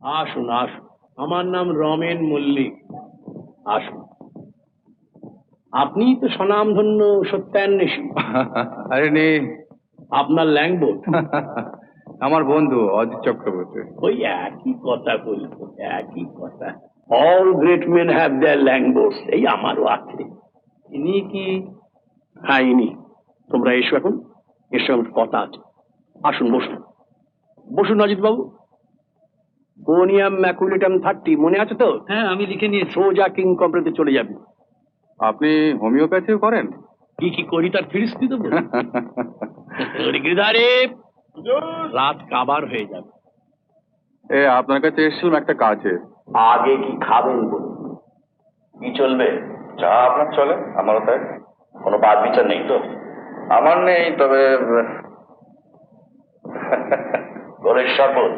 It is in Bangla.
আসুন আসুন, আমার নাম রমেন মল্লিক। আসুন, আপনি তো স্বনামধন্য সত্যান্বেষী। আরে নেই। আপনার ল্যাংবোট। আমার বন্ধু অজিত চক্রবর্তী। ওই একই কথা বলবো, একই কথা। All great men have their longboats, এই আমারও আছে। ইনি কি? হ্যাঁ ইনি। তোমরা এসো এখন, এর সঙ্গে কথা আছে। আসুন বসুন, বসুন অজিত বাবু। কোনিয়াম ম্যাকুলেটাম 30 মনে আছে তো? হ্যাঁ, আমি লিখে নিয়েছি। সোজা কিং কোম্পানিতে চলে যাবে। আপনি হোমিওপ্যাথিও করেন? কি কি করি তার ফিরিস্তি দেবো? গিরিধারে রাত কাবার হয়ে যাবে। আপনার কাছে এসেছিলাম একটা কাজে। আগে কি খাবেন বলুন? কি চলবে? চা আপনার চলে, আমারও তাই। কোনো বাদ বিচার নেই তো? আমার নেই, তবে গোলের শরবত